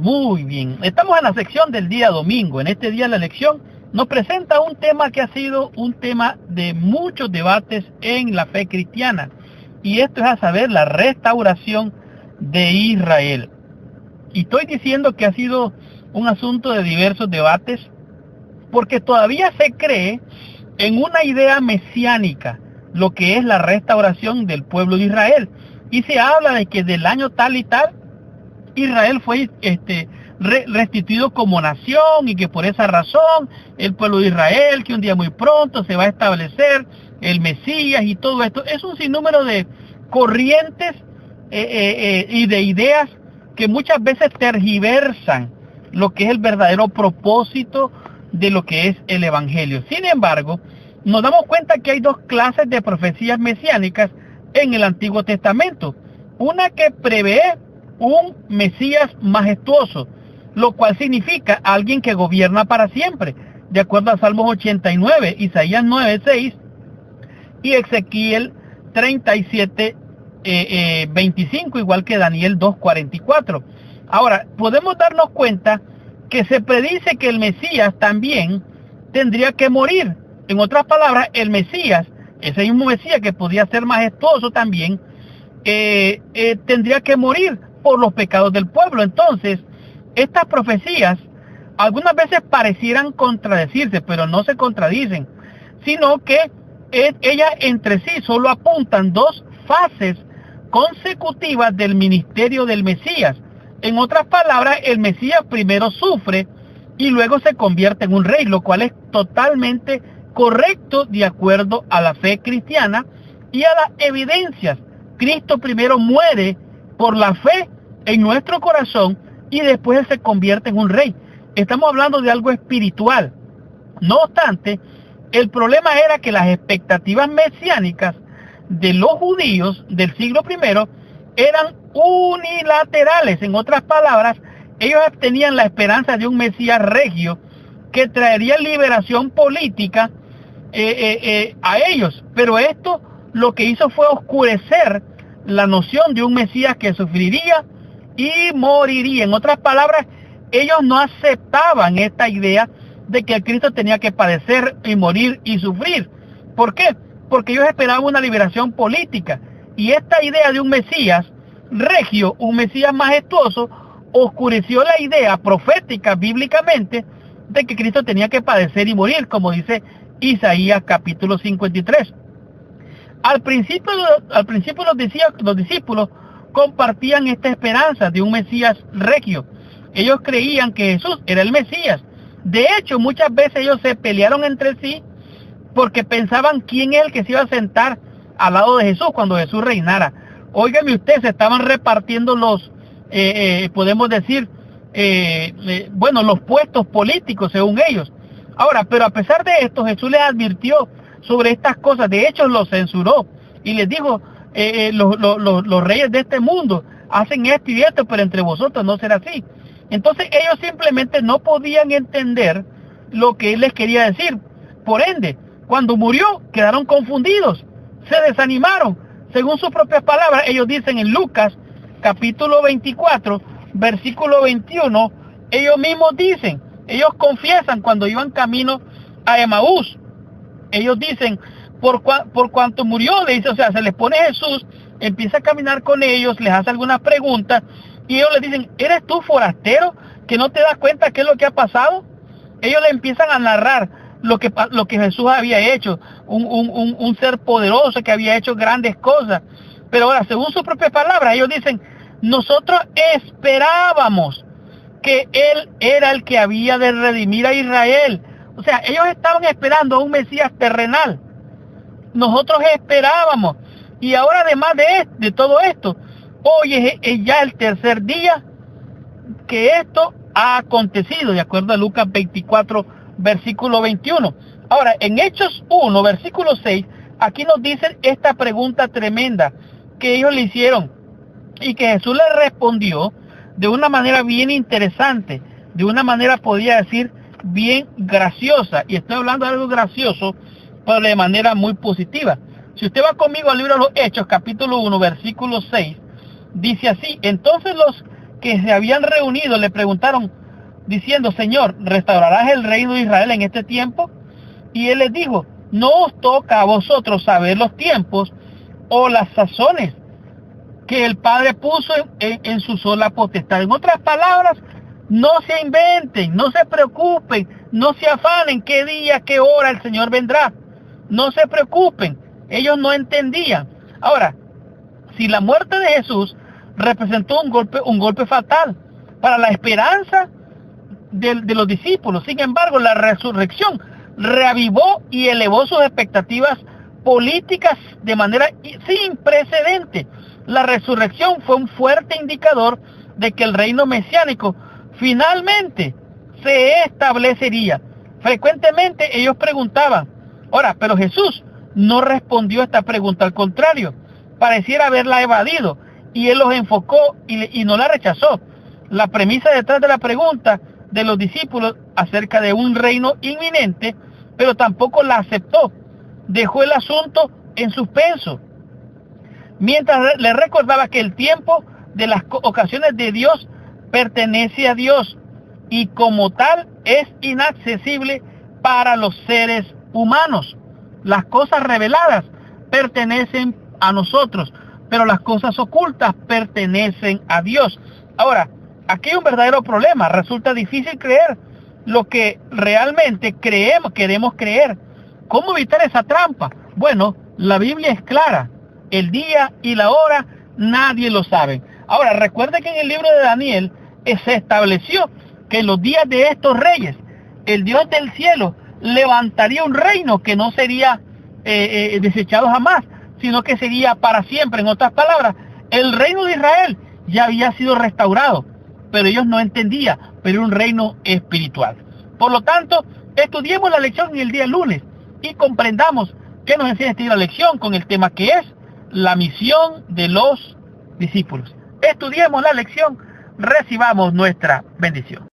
Muy bien, estamos en la sección del día domingo. En este día la lección nos presenta un tema que ha sido un tema de muchos debates en la fe cristiana. Y esto es a saber la restauración de Israel. Y estoy diciendo que ha sido un asunto de diversos debates porque todavía se cree en una idea mesiánica, lo que es la restauración del pueblo de Israel. Y se habla de que del año tal y tal, Israel fue restituido como nación y que por esa razón el pueblo de Israel, que un día muy pronto se va a establecer el Mesías y todo esto. Es un sinnúmero de corrientes y de ideas que muchas veces tergiversan lo que es el verdadero propósito de lo que es el Evangelio. Sin embargo, nos damos cuenta que hay dos clases de profecías mesiánicas en el Antiguo Testamento. Una que prevé un Mesías majestuoso, lo cual significa alguien que gobierna para siempre, de acuerdo a Salmos 89, Isaías 9:6 y Ezequiel 37:25, igual que Daniel 2:44. Ahora, podemos darnos cuenta que se predice que el Mesías también tendría que morir. En otras palabras, el Mesías, ese mismo Mesías que podía ser majestuoso también, tendría que morir por los pecados del pueblo. Entonces, estas profecías algunas veces parecieran contradecirse, pero no se contradicen, sino que ellas entre sí solo apuntan dos fases consecutivas del ministerio del Mesías. En otras palabras, el Mesías primero sufre y luego se convierte en un rey, lo cual es totalmente correcto de acuerdo a la fe cristiana y a las evidencias. Cristo primero muere por la fe en nuestro corazón y después Él se convierte en un rey. Estamos hablando de algo espiritual. No obstante, el problema era que las expectativas mesiánicas de los judíos del siglo I eran unilaterales. En otras palabras, ellos tenían la esperanza de un Mesías regio que traería liberación política a ellos. Pero esto lo que hizo fue oscurecer la noción de un Mesías que sufriría y moriría. En otras palabras, ellos no aceptaban esta idea de que el Cristo tenía que padecer y morir y sufrir. ¿Por qué? Porque ellos esperaban una liberación política. Y esta idea de un Mesías regio, un Mesías majestuoso, oscureció la idea profética bíblicamente de que Cristo tenía que padecer y morir, como dice Isaías capítulo 53. Al principio los discípulos compartían esta esperanza de un Mesías regio. Ellos creían que Jesús era el Mesías. De hecho, muchas veces ellos se pelearon entre sí porque pensaban quién es el que se iba a sentar al lado de Jesús cuando Jesús reinara. Óigame usted, se estaban repartiendo los, podemos decir, los puestos políticos según ellos. Ahora, pero a pesar de esto, Jesús les advirtió sobre estas cosas. De hecho, los censuró y les dijo, los reyes de este mundo hacen esto y esto, pero entre vosotros no será así. Entonces ellos simplemente no podían entender lo que Él les quería decir. Por ende, cuando murió, quedaron confundidos, se desanimaron. Según sus propias palabras, ellos dicen en Lucas, capítulo 24, versículo 21, ellos mismos dicen, ellos confiesan cuando iban camino a Emaús. Ellos dicen, por cuanto murió, le dice, o sea, se les pone Jesús, empieza a caminar con ellos, les hace algunas preguntas, y ellos les dicen, ¿eres tú forastero que no te das cuenta qué es lo que ha pasado? Ellos le empiezan a narrar lo que Jesús había hecho, un ser poderoso que había hecho grandes cosas. Pero ahora, según sus propias palabras, ellos dicen, nosotros esperábamos que Él era el que había de redimir a Israel. O sea, ellos estaban esperando a un Mesías terrenal. Nosotros esperábamos. Y ahora, además de todo esto, hoy es ya el tercer día que esto ha acontecido, de acuerdo a Lucas 24, versículo 21. Ahora, en Hechos 1, versículo 6, aquí nos dicen esta pregunta tremenda que ellos le hicieron y que Jesús les respondió de una manera bien interesante, de una manera, podría decir, bien graciosa. Y estoy hablando de algo gracioso, pero de manera muy positiva. Si usted va conmigo al libro de los Hechos, capítulo 1, versículo 6, dice así: entonces los que se habían reunido le preguntaron diciendo: Señor, ¿restaurarás el reino de Israel en este tiempo? Y él les dijo: no os toca a vosotros saber los tiempos o las sazones que el Padre puso en su sola potestad. En otras palabras, no se inventen, no se preocupen, no se afanen qué día, qué hora el Señor vendrá. No se preocupen, ellos no entendían. Ahora, si la muerte de Jesús representó un golpe fatal para la esperanza de los discípulos, sin embargo, la resurrección reavivó y elevó sus expectativas políticas de manera sin precedente. La resurrección fue un fuerte indicador de que el reino mesiánico finalmente se establecería. Frecuentemente ellos preguntaban, ahora, pero Jesús no respondió a esta pregunta, al contrario, pareciera haberla evadido, y él los enfocó y no la rechazó. La premisa detrás de la pregunta de los discípulos acerca de un reino inminente, pero tampoco la aceptó. Dejó el asunto en suspenso, mientras le recordaba que el tiempo de las ocasiones de Dios pertenece a Dios y como tal es inaccesible para los seres humanos. Las cosas reveladas pertenecen a nosotros, pero las cosas ocultas pertenecen a Dios. Ahora, aquí hay un verdadero problema. Resulta difícil creer lo que realmente queremos creer. ¿Cómo evitar esa trampa? Bueno, la Biblia es clara. El día y la hora nadie lo sabe. Ahora, recuerde que en el libro de Daniel se estableció que en los días de estos reyes, el Dios del cielo levantaría un reino que no sería desechado jamás, sino que sería para siempre. En otras palabras, el reino de Israel ya había sido restaurado, pero ellos no entendían, pero era un reino espiritual. Por lo tanto, estudiemos la lección en el día lunes y comprendamos qué nos enseña esta lección con el tema que es la misión de los discípulos. Estudiemos la lección, recibamos nuestra bendición.